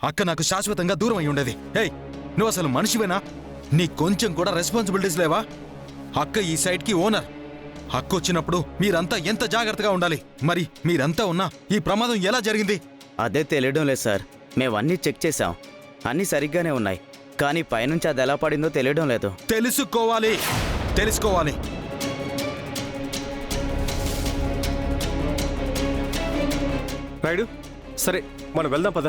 అక్క నాకు శాశ్వతంగా దూరం అయి ఉండేది. ఏయ్, నువ్వు అసలు మనిషివేనా? నీ కొంచెం కూడా రెస్పాన్సిబిలిటీస్ లేవా? అక్క ఈ సైట్కి ఓనర్. అక్క వచ్చినప్పుడు మీరంతా ఎంత జాగ్రత్తగా ఉండాలి. మరి మీరంతా ఉన్నా ఈ ప్రమాదం ఎలా జరిగింది? అదే తెలియడం లేదు సార్. మేమన్నీ చెక్ చేసాం, అన్నీ సరిగ్గానే ఉన్నాయి. కానీ పైనుంచి అది ఎలా పడిందో తెలియడం లేదు. తెలుసుకోవాలి. రాయుడు, సరే మనం వెళ్దాం పద.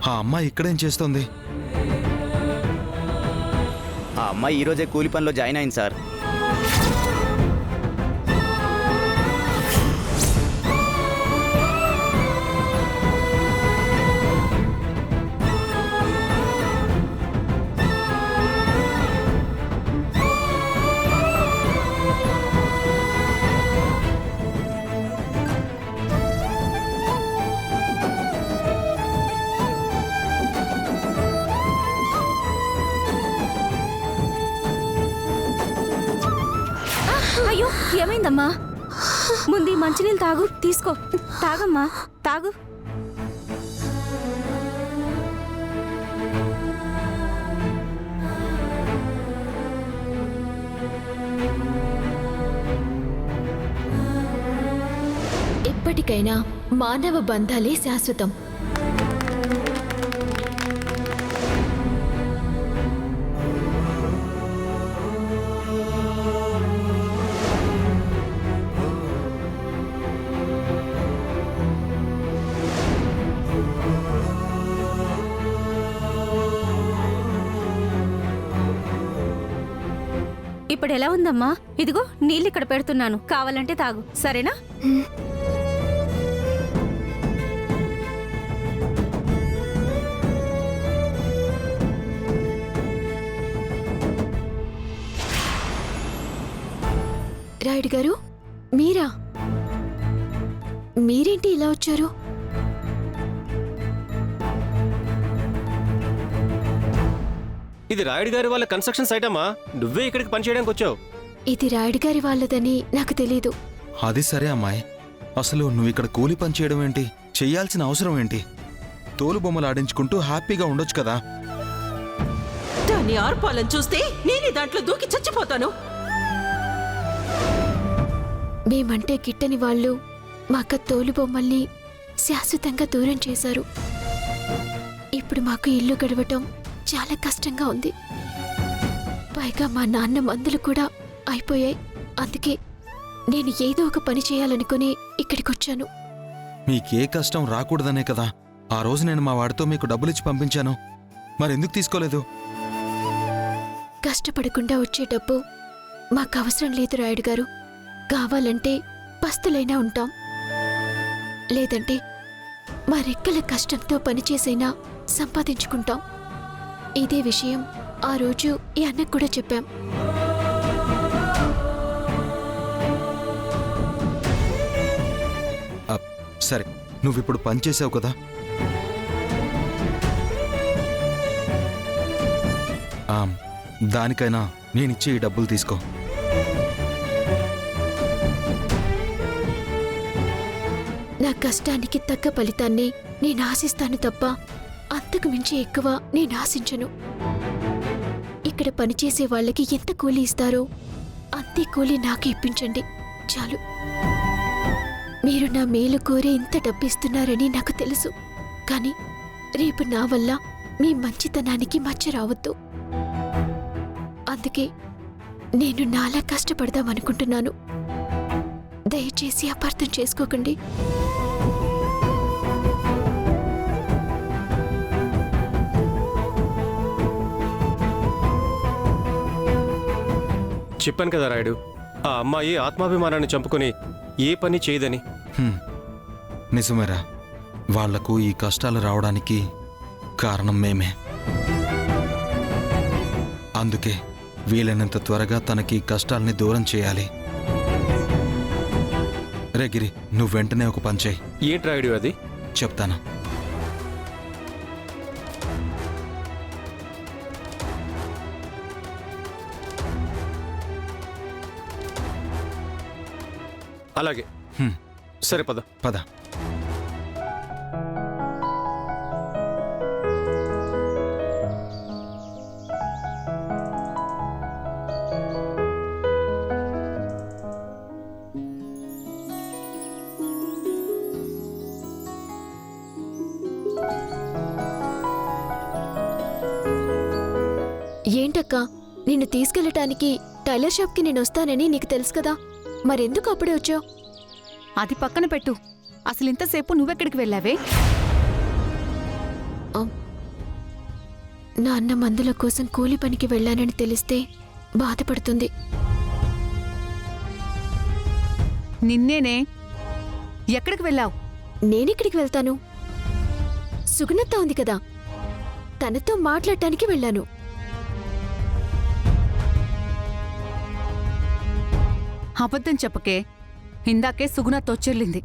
ఆ అమ్మాయి ఇక్కడేం చేస్తోంది? ఆ అమ్మాయి ఈరోజే కూలి పనిలో జాయిన్ అయింది సార్. అయ్యో, ఏమైందమ్మా? ముందు ఈ మంచినీళ్ళు తాగు. తీసుకో, తాగమ్మా, తాగు. ఎప్పటికైనా మానవ బంధాలే శాశ్వతం. ఇప్పుడు ఎలా ఉందమ్మా? ఇదిగో నీళ్ళు ఇక్కడ పెడుతున్నాను, కావాలంటే తాగు, సరేనా? రాయుడు గారు, మీరేంటి ఇలా వచ్చారు? ఇది రాయుడు గారి వాళ్ళ కన్స్ట్రక్షన్ సైట్ అమ్మా. నువ్వే ఇక్కడికి పనిచేయడానికి వచ్చావు. ఇది రాయుడు గారి వాళ్ళదని నాకు తెలీదు. అది సరే అమ్మాయి, అసలు నువ్వు ఇక్కడ కూలి పని చేయడం ఏంటి? చెయ్యాల్సిన అవసరం ఏంటి? తోలు బొమ్మలు ఆడించుకుంటూ హ్యాపీగా ఉండొచ్చు కదా. దాన్ని ఆర్పాలని చూస్తే నేనే దాంట్లో దూకి చచ్చిపోతాను. మేమంటే గిట్టని వాళ్ళు మాకు తోలు బొమ్మల్ని శాశ్వతంగా దూరం చేశారు. ఇప్పుడు మాకు ఇల్లు గడవటం చాలా కష్టంగా ఉంది. పైగా మా నాన్న మందులు కూడా అయిపోయాయి. అందుకే నేను ఏదో ఒక పని చేయాలనుకుని ఇక్కడికొచ్చాను. మీకే కష్టం రాకూడదనే కదా ఆ రోజు నేను మా వాడితో మీకు డబ్బులిచ్చి పంపించాను. మరెందుకు తీసుకోలేదు? కష్టపడకుండా వచ్చే డబ్బు మాకు అవసరం లేదు రాయుడు గారు. కావాలంటే పస్తులైనా ఉంటాం, లేదంటే మా రెక్కల కష్టంతో పనిచేసైనా సంపాదించుకుంటాం. ఇదే విషయం ఆ రోజు ఈ అన్నకు కూడా చెప్పాం. సరే, నువ్విప్పుడు పని చేసావు కదా, దానికైనా నేనిచ్చే ఈ డబ్బులు తీసుకో. నా కష్టానికి తగ్గ ఫలితాన్ని నేను ఆశిస్తాను తప్ప అంతకు మించి ఎక్కువ నేను ఆశించను. ఇక్కడ పనిచేసే వాళ్ళకి ఎంత కూలీ ఇస్తారో అంతే కూలీ నాకు ఇప్పించండి చాలు. మీరు నా మేలు కోరే ఇంత డబ్బిస్తున్నారని నాకు తెలుసు. కానీ రేపు నా వల్ల మీ మంచితనానికి మచ్చ రావద్దు. అందుకే నేను నాలా కష్టపడదామనుకుంటున్నాను. దయచేసి అపార్థం చేసుకోకండి. చెప్పాను కదా రాయుడు, ఆ అమ్మాయి ఆత్మాభిమానాన్ని చంపుకొని ఏ పని చేయదని. నిజమేరా, వాళ్లకు ఈ కష్టాలు రావడానికి కారణం మేమే. అందుకే వీలైనంత త్వరగా తనకి కష్టాల్ని దూరం చేయాలి. రే గిరి, నువ్వు వెంటనే ఒక పని చేయి. ఏంటి రాయుడు అది? చెప్తాను. అలాగే. హ్మ్. సరే పద. పద. ఏంటక్కా, నిన్ను తీసుకెళ్ళటానికి టైలర్ షాప్కి నేను వస్తానని నీకు తెలుసు కదా, మరెందుకు అప్పుడే వచ్చావు? అది పక్కన పెట్టు. అసలు ఇంతసేపు నువ్వెక్కడికి వెళ్ళావే? నాన్న మందుల కోసం కూలి పనికి వెళ్ళానని తెలిస్తే బాధపడుతుంది. నిన్నేనే. ఎక్కడికి వెళ్ళావు? నేనెక్కడికి వెళ్తాను? సుగుణత్త ఉంది కదా, తనతో మాట్లాడటానికి వెళ్ళాను. అబద్ధం చెప్పకే. ఇందాకే సుగుణ తొచ్చెళ్ళింది.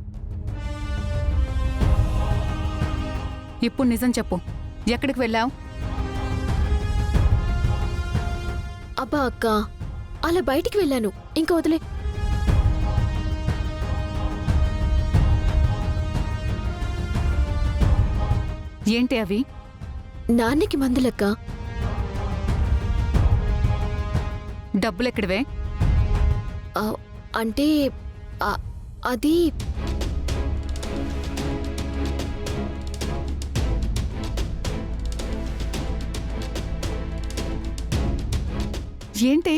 ఇప్పుడు నిజం చెప్పు, ఎక్కడికి వెళ్ళావు? అబ్బా అక్క, అలా బయటికి వెళ్ళాను, ఇంకా వదిలే. ఏంటి అవి? నాన్నకి మందులక్క. డబ్బులెక్కడివే? అంటే అది ఏంటి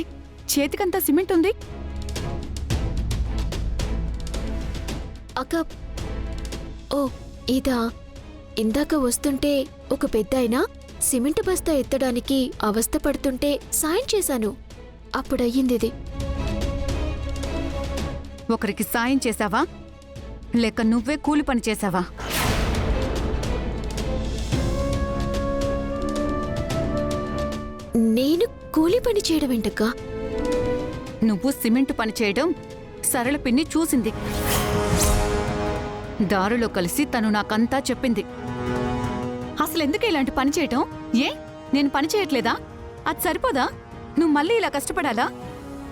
చేతికంతా సిమెంట్ ఉంది? అక్క, ఓ ఇదా, ఇందాక వస్తుంటే ఒక పెద్దాయన సిమెంట్ బస్తా ఎత్తడానికి అవస్థ పడుతుంటే సాయం చేశాను, అప్పుడయ్యిందిది. ఒకరికి సాయం చేశావా లేక నువ్వే కూలి పని చేశావా? నేను కూలి పని చేయడం ఏంటక్కా? నువ్వు సిమెంట్ పని చేయడం సరళ పిన్ని చూసింది. దారిలో కలిసి తను నాకంతా చెప్పింది. అసలెందుకు ఇలాంటి పని చేయటం? ఏ, నేను పని చేయట్లేదా? అది సరిపోదా? నువ్వు మళ్ళీ ఇలా కష్టపడాలా?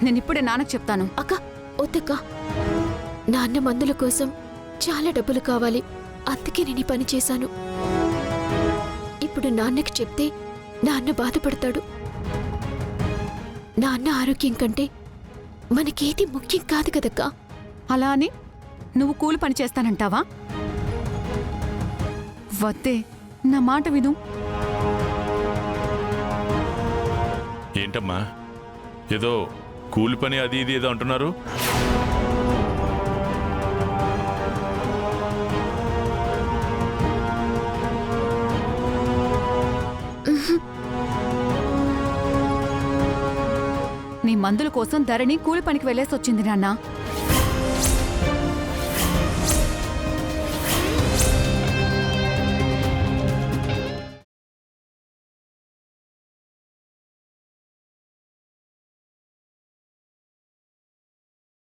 నేనిప్పుడే నాన్నకు చెప్తాను. అక్క వద్దక్క, నాన్న మందుల కోసం చాలా డబ్బులు కావాలి, అందుకే నేను ఈ పని చేశాను. ఇప్పుడు నాన్నకి చెప్తే నాన్న బాధపడతాడు. నాన్న ఆరోగ్యం కంటే మనకేది ముఖ్యం కాదు కదక్కా. అలా అని నువ్వు కూలి పని చేస్తానంటావా? వద్దే, నా మాట విను. ఏంటమ్మా, ఏదో కూలి పని అది ఇది ఏదో అంటున్నారు? నీ మందుల కోసం ధరణి కూలి పనికి వెళ్ళేసొచ్చింది నాన్న.